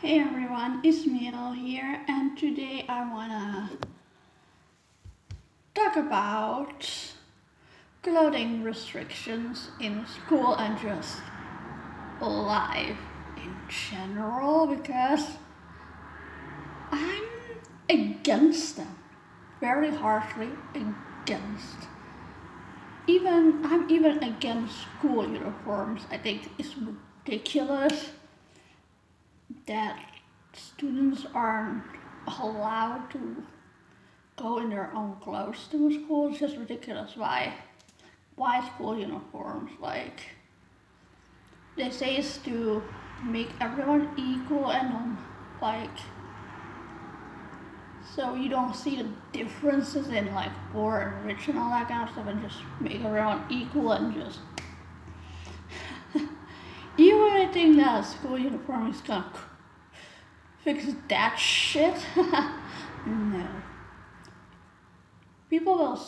Hey everyone, it's Milo here, and today I wanna talk about clothing restrictions in school and just life in general because I'm against them, very harshly against. I'm even against school uniforms. I think it's ridiculous that students aren't allowed to go in their own clothes to school. It's just ridiculous. Why school uniforms? Like they say it's to make everyone equal and like so you don't see the differences in like poor and rich and all that kind of stuff, and just make everyone equal and just you really think that a school uniform is gonna fix that shit? No. People will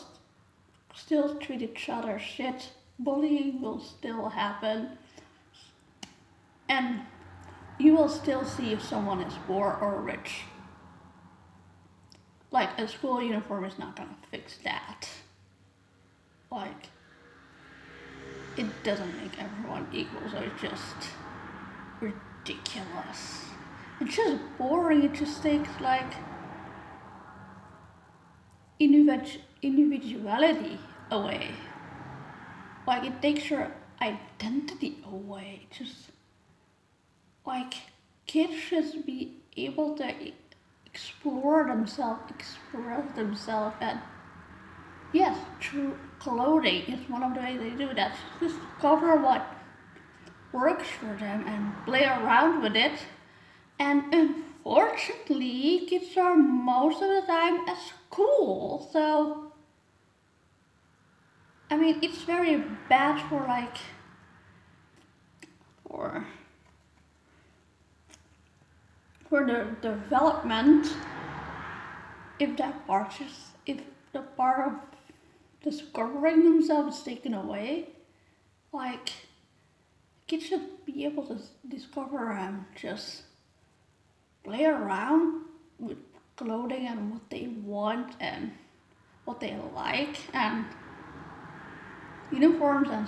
still treat each other shit. Bullying will still happen. And you will still see if someone is poor or rich. Like, a school uniform is not gonna fix that. Like, it doesn't make everyone equal, so it's just ridiculous. It's just boring. It just takes, like, individuality away. Like, it takes your identity away. Just like kids should be able to explore themselves, express themselves, and yes, through clothing is one of the ways they do that. Just discover what works for them and play around with it. And unfortunately, kids are most of the time at school, so I mean, it's very bad for like for for the development if the part of discovering themselves is taken away. Like, kids should be able to discover and just play around with clothing and what they want and what they like, and uniforms and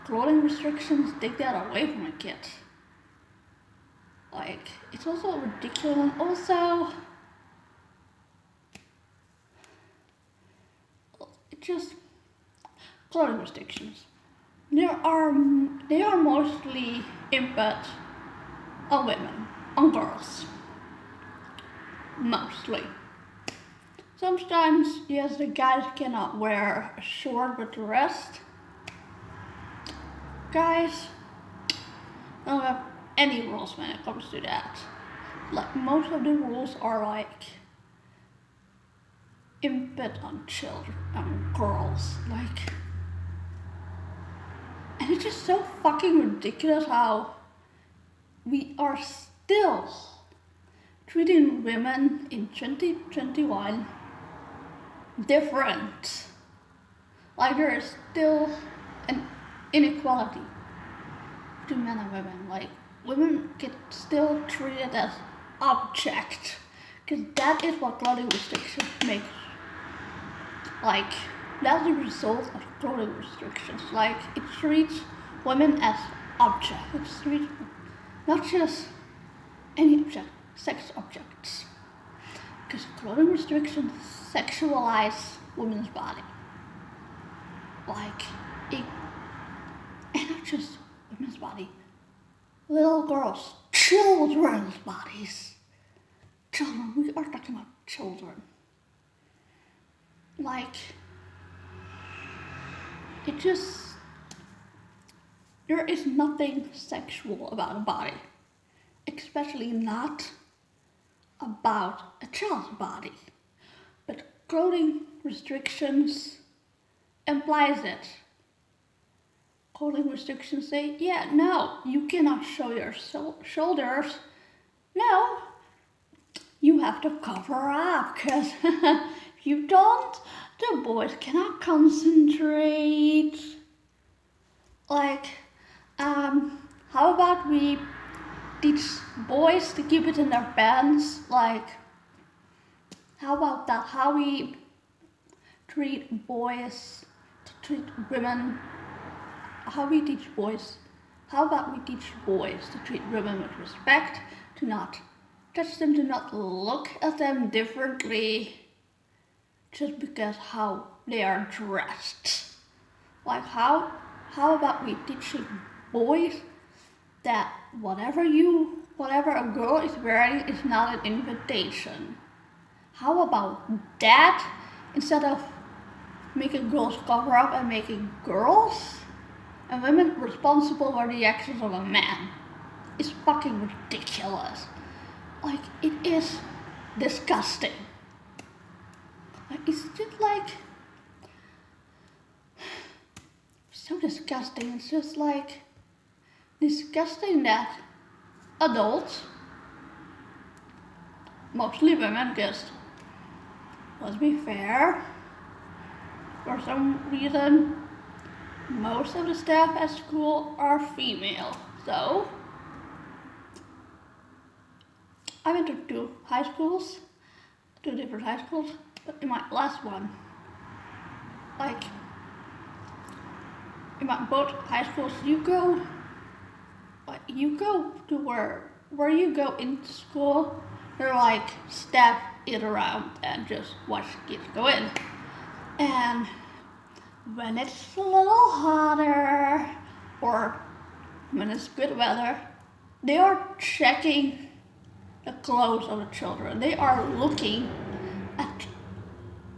clothing restrictions take that away from a kid. Like, it's also ridiculous, and also it just clothing restrictions. They are mostly impact on women, on girls, mostly. Sometimes, yes, the guys cannot wear a short, but the rest, guys don't have any rules when it comes to that. Like, most of the rules are like impact on children, on girls, like, and it's just so fucking ridiculous how we are still treating women in 2021 different. Like, there is still an inequality between men and women. Like, women get still treated as object, because that is what clothing restrictions make. Like, that's the result of clothing restrictions. Like, it treats women as objects. It treats not just any object, sex objects. Because clothing restrictions sexualize women's body. Like, it, and not just women's body, little girls, children's bodies. Children, we are talking about children. Like, it just, there is nothing sexual about a body, especially not about a child's body. But clothing restrictions implies it. Clothing restrictions say, yeah, no, you cannot show your shoulders. No, you have to cover up, because if you don't, the boys cannot concentrate. Like, how about we teach boys to keep it in their pants. Like, how about that? How we treat boys, to treat women. How we teach boys. How about we teach boys to treat women with respect, to not touch them, to not look at them differently just because how they are dressed. Like how about we teaching boys that whatever a girl is wearing is not an invitation. How about that instead of making girls cover up and making girls and women responsible for the actions of a man? It's fucking ridiculous. Like, it is disgusting. Like, it's just like so disgusting. It's just like disgusting that adults, mostly women, because let's be fair, for some reason most of the staff at school are female. So I went to two different high schools, but in my last one, like in my both high schools, you go to where you go into school, there are like staff in around and just watch kids go in. And when it's a little hotter or when it's good weather, they are checking the clothes of the children. They are looking at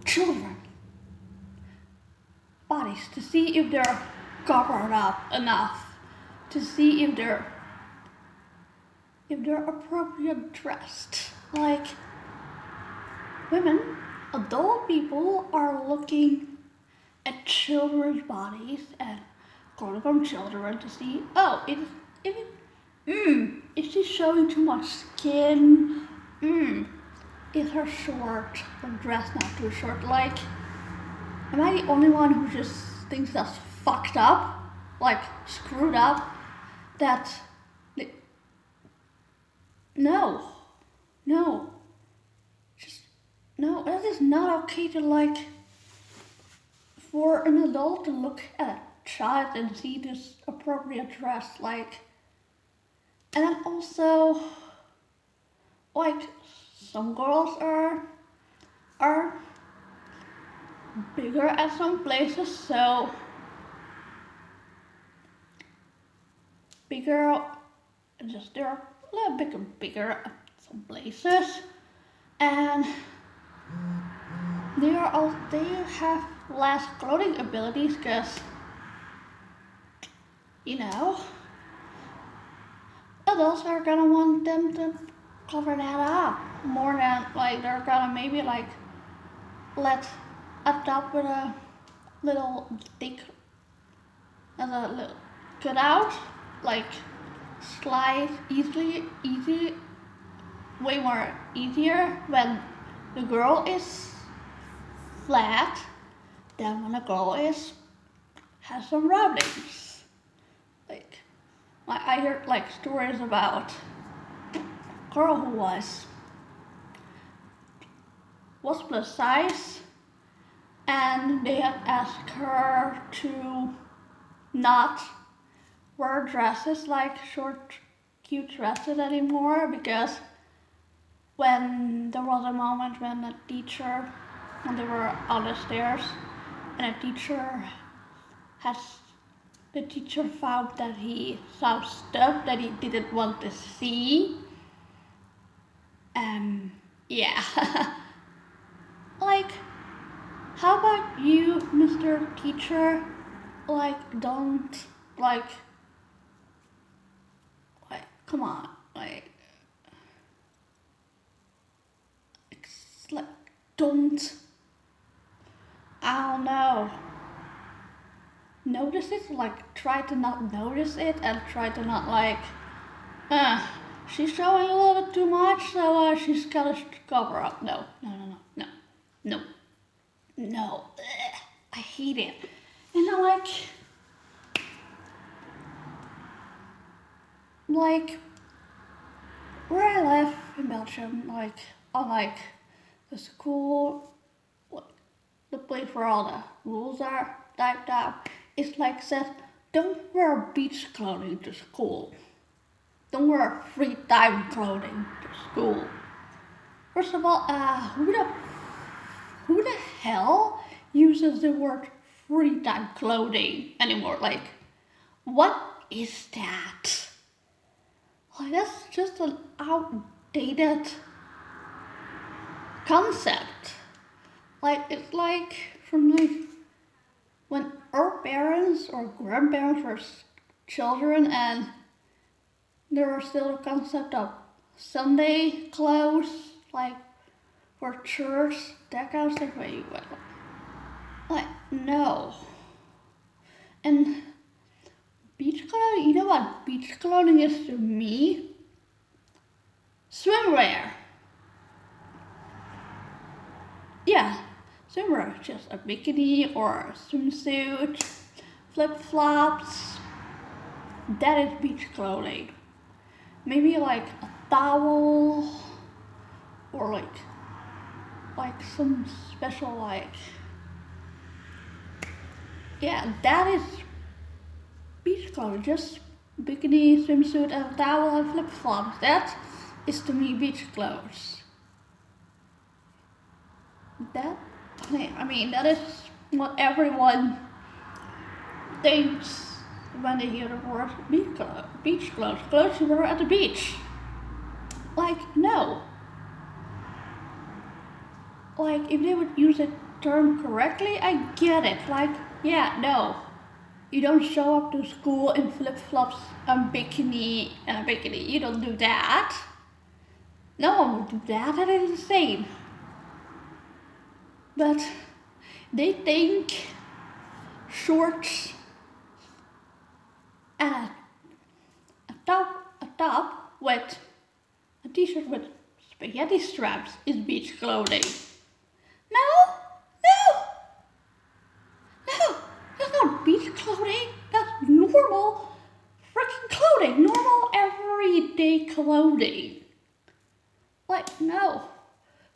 children bodies to see if they're covered up enough, to see if they're appropriate dressed. Like, women, adult people are looking at children's bodies and clothing from children to see, is she showing too much skin? Is her short or dress not too short? Like, am I the only one who just thinks that's fucked up? Like, screwed up? No. No, that is not okay to, like, for an adult to look at a child and see this appropriate dress, like, and then also, like, some girls are bigger at some places, so they're a little bit bigger at some places, and they have less clothing abilities because, adults are gonna want them to cover that up more than, like, they're gonna maybe, like, let a top with a little thick and a little cut out, like, slide way more easier when the girl is flat than when a girl has some roundings. Like, I heard, like, stories about a girl who was plus size, and they had asked her to not wear dresses, like short, cute dresses anymore, because when there was a moment when they were on the stairs, and the teacher found that he saw stuff that he didn't want to see. Yeah. Like, how about you, Mr. Teacher? Like, don't, like, come on, like, don't, I don't know, notice it, like, try to not notice it, and try to not, like, she's showing a little bit too much, so she's gotta cover up. No. I hate it. And I like, where I live in Belgium, like unlike the school, the place where all the rules are typed out, it's like said, don't wear beach clothing to school. Don't wear free time clothing to school. First of all, who the hell uses the word free time clothing anymore? Like, what is that? Like, that's just an outdated concept. Like, it's like from like when our parents or grandparents were children and there was still the concept of Sunday clothes, like for church, that kind of stuff. Like, no. And beach clothing, you know what beach clothing is to me? Swimwear. Yeah, swimwear, just a bikini or a swimsuit, flip-flops. That is beach clothing. Maybe like a towel or like some special yeah, that is beach clothing. Just bikini, swimsuit, and a towel and flip-flops. That is to me beach clothes. That, I mean, that is what everyone thinks when they hear the word beach clothes. Clothes you wear at the beach. Like, no. Like, if they would use the term correctly, I get it. Like, yeah, no. You don't show up to school in flip-flops and bikini and a bikini. You don't do that. No one would do that. That is insane. But they think shorts and a top with a t-shirt with spaghetti straps is beach clothing. No, that's not beach clothing. That's normal freaking clothing, normal everyday clothing. Like, no.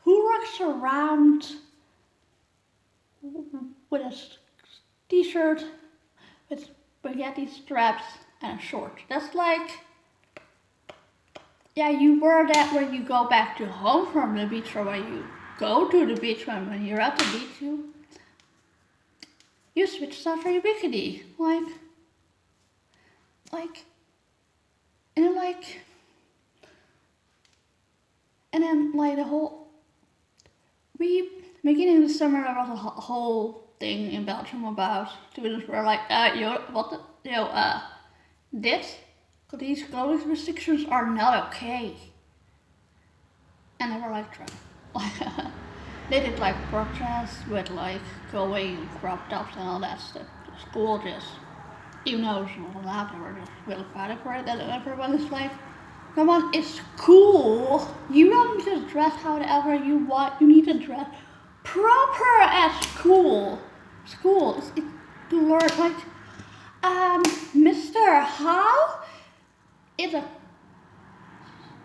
Who walks around with a t-shirt with spaghetti straps and a short? That's like, yeah, you wear that when you go back to home from the beach or when you go to the beach. When you're at the beach, you switch stuff for your bikini. And then the whole, beginning of the summer, there was a whole thing in Belgium about students were like, these clothing restrictions are not okay. And they were like, they did like protests with like going crop tops and all that stuff. The school just, even though it was not allowed, they were just really proud for it. And everyone is like, come on, it's cool. You don't just dress however you want. You need to dress proper at school. School is to learn like, Mr. How is a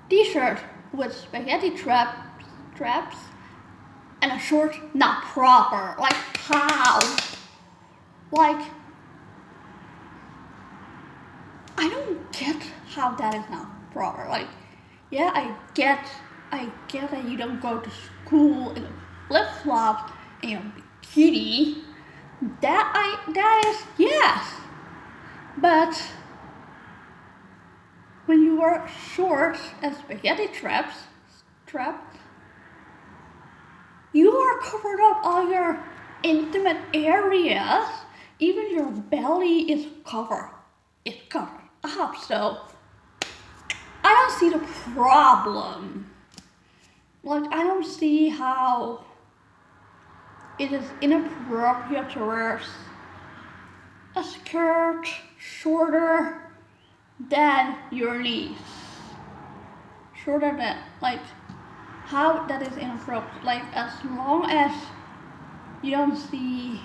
t-shirt with spaghetti straps and a short not proper. Like, how? Like, I don't get how that is not proper. Like, yeah, I get that you don't go to school in a flip-flop and a bikini. That is, yes. But when you wear shorts and spaghetti straps, you are covered up all your intimate areas. Even your belly is covered. It's covered up. So I don't see the problem. Like, I don't see how it is inappropriate to wear a skirt shorter than your knees. Shorter than, like, how that is inappropriate. Like, as long as you don't see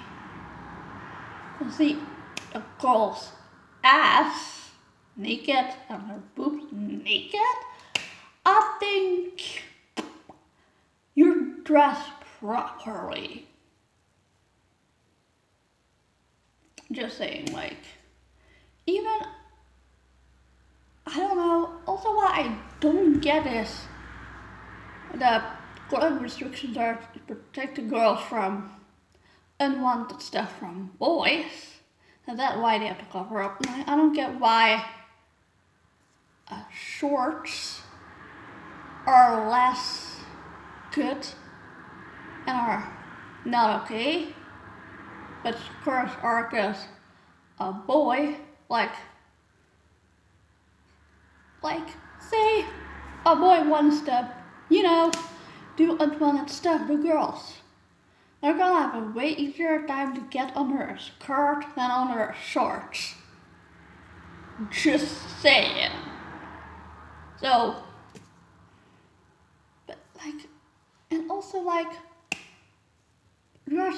a girl's ass naked and her boobs naked, I think you're dressed properly. Just saying, like, even, I don't know, also what I don't get is that clothing restrictions are to protect the girls from unwanted stuff from boys. And that's why they have to cover up. I don't get why shorts are less good and are not okay, but skirts are because a boy, like say a boy wants to, do unwanted stuff to girls. They're gonna have a way easier time to get under a skirt than under a shorts. Just saying. So, but like, and also like, there are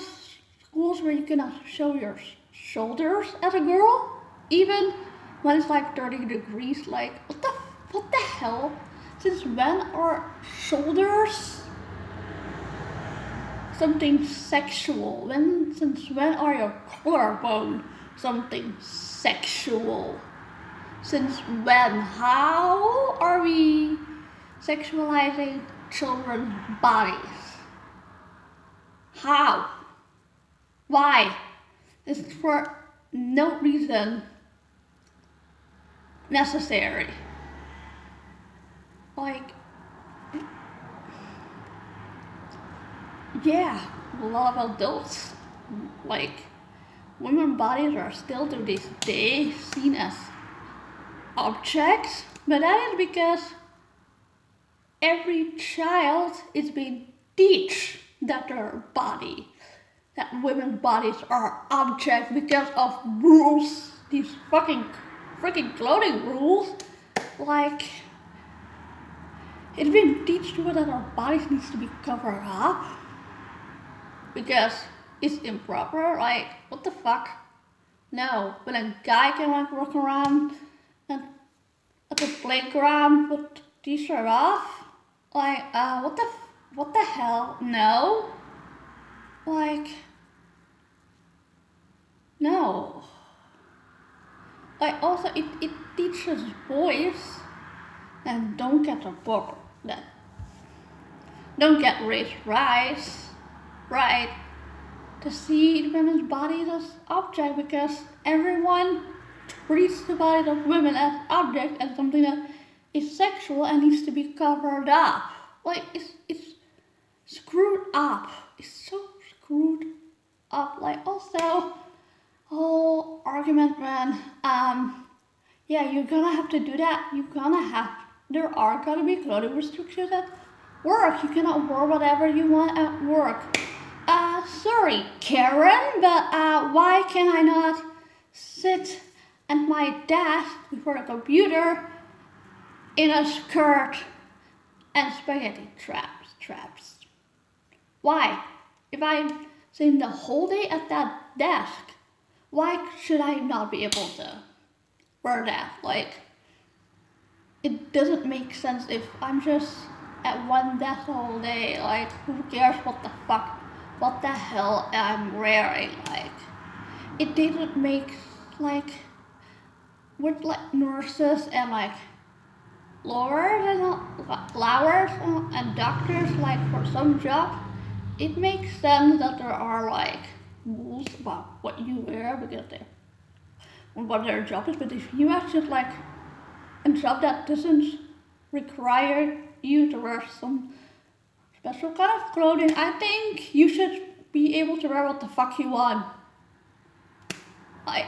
schools where you cannot show your shoulders as a girl, even when it's like 30 degrees. Like, what the hell? Since when are shoulders something sexual? Since when are your collarbone something sexual? Since when? How are we sexualizing children's bodies? How? Why? It's for no reason necessary. Like, yeah, a lot of adults, like, women's bodies are still to this day seen as objects, but that is because every child is being taught that that women's bodies are objects because of rules, these freaking clothing rules. Like, it's been taught to us that our bodies needs to be covered up because it's improper. Like, what the fuck? No, when a guy can like walk around and at the playground with the t-shirt off, like, what the hell? No, like, no. Like, also it teaches boys that don't get a book, that don't get raised right, to see women's bodies as object, because everyone treats the bodies of women as object and something that is sexual and needs to be covered up. Like, it's screwed up. It's so screwed up. Like, also whole argument when yeah, you're gonna have to do that. There are gonna be clothing restrictions at work. You cannot wear whatever you want at work. Sorry, Karen, but why can I not sit at my desk before the computer in a skirt and spaghetti traps? Why? If I'm sitting the whole day at that desk, why should I not be able to wear that? Like, it doesn't make sense if I'm just at one desk the whole day. Like, who cares what the hell I'm wearing? Like, it didn't make, like, with like nurses and like lawyers and doctors, like for some jobs, it makes sense that there are like rules about what you wear because what their job is. But if you have just like a job that doesn't require you to wear some special kind of clothing, I think you should be able to wear what the fuck you want. Like,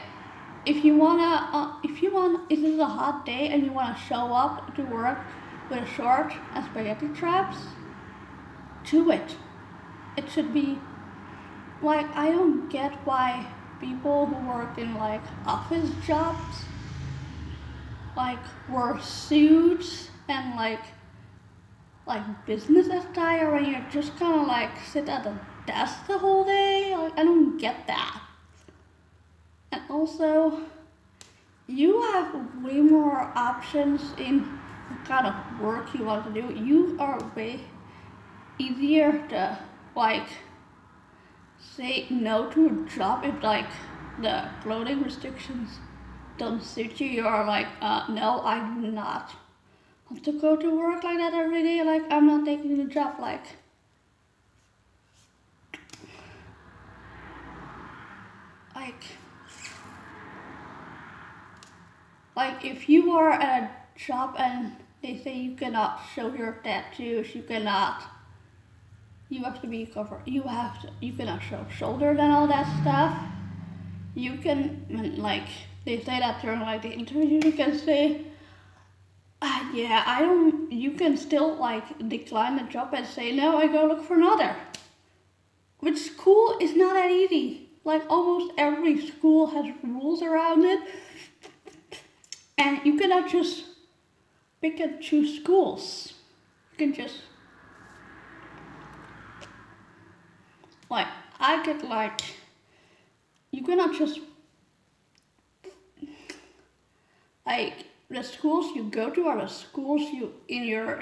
if this is a hot day and you wanna show up to work with a short and spaghetti traps, do it. It should be, like, I don't get why people who work in like office jobs like wear suits and like business attire when you're just gonna like sit at a desk the whole day. Like, I don't get that. And also, you have way more options in what kind of work you want to do, you are way easier to like say no to a job if like the clothing restrictions don't suit you. You're like, no, I do not want to go to work like that every day. Like I'm not taking the job. Like like if you are at a job and they say you cannot show your tattoos, you have to be covered. You cannot show shoulders and all that stuff. You can like they say that during like the interview. You can say, yeah, I don't. You can still like decline the job and say no. I go look for another. Which school is not that easy. Like almost every school has rules around it, and you cannot just pick and choose schools. You can just like I get like you cannot just like the schools you go to are the schools you in your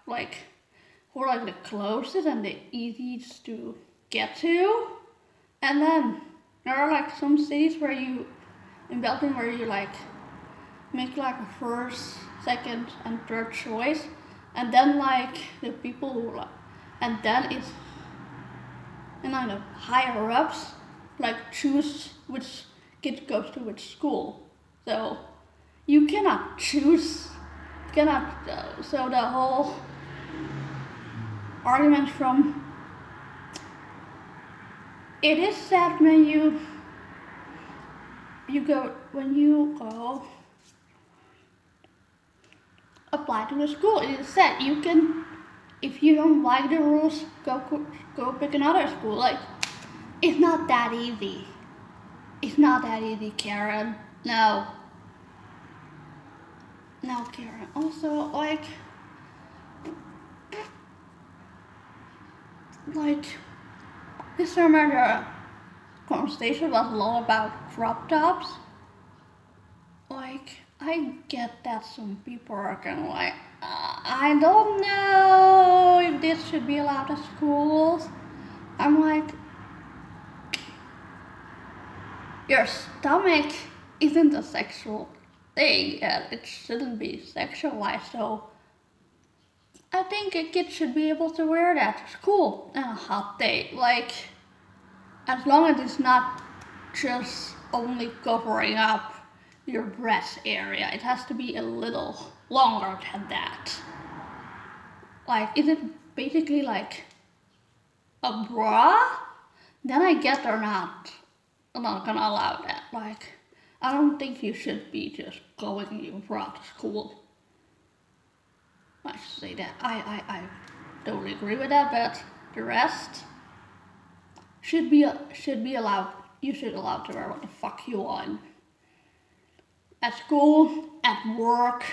like who are like the closest and the easiest to get to. And then there are like some cities where you in Belgium where you like make like a first, second and third choice, and then like the people who like and then it's and then the higher ups like choose which kid goes to which school. So you cannot choose, so the whole argument from it is sad when you go apply to the school. It is sad. You can, if you don't like the rules, go pick another school. Like it's not that easy. It's not that easy, Karen. No. No, Karen. Also, like this summer the conversation was a lot about crop tops. Like, I get that some people are kind of like, I don't know if this should be allowed at schools. I'm like, your stomach isn't a sexual thing and it shouldn't be sexualized, so I think a kid should be able to wear that to school on a hot day. Like, as long as it's not just only covering up your breast area, it has to be a little longer than that. Like, is it basically like a bra? Then I get they're not. I'm not gonna allow that. Like, I don't think you should be just going in your bra to school. I should say that. I totally agree with that, but the rest should be allowed. You should allow to wear what the fuck you want. At school, at work,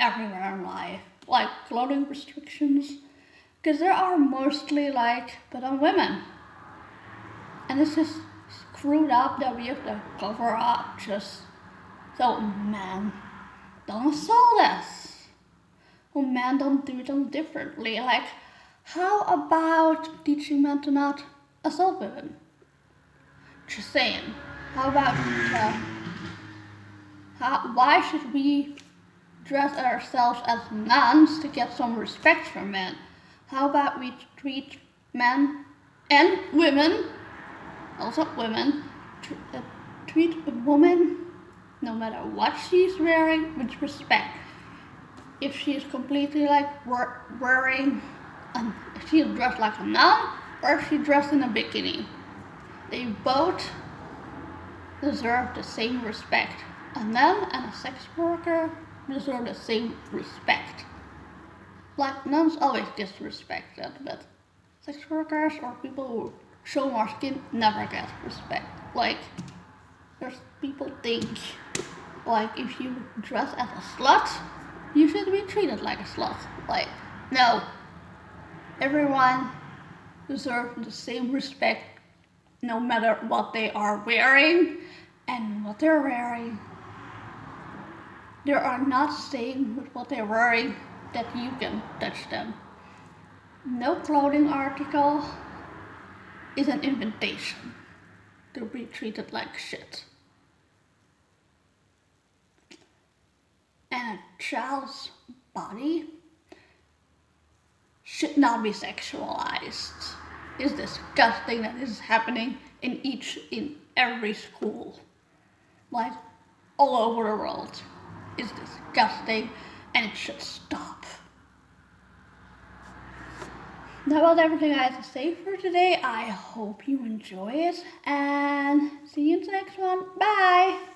everywhere in life. Like clothing restrictions. Because there are mostly like, but on women. And it's just screwed up that we have to cover up just so men don't assault us. Or men don't do them differently. Like, how about teaching men to not assault women? Just saying. How about why should we dress ourselves as nuns to get some respect from men? How about we treat men and women, also women, treat a woman, no matter what she's wearing, with respect. If she's completely like wearing, if she's dressed like a nun, or if she's dressed in a bikini, they both deserve the same respect. A nun and a sex worker deserve the same respect. Like nuns always disrespected, but sex workers or people who show more skin never get respect. Like, there's people think like if you dress as a slut, you should be treated like a slut. Like, no. Everyone deserves the same respect no matter what they are wearing and what they're wearing. they are not saying with what they're wearing that you can touch them. No clothing article is an invitation to be treated like shit. And a child's body should not be sexualized. It's disgusting that this is happening in every school. Like all over the world. It's disgusting and it should stop. That was everything I had to say for today. I hope you enjoy it and see you in the next one. Bye!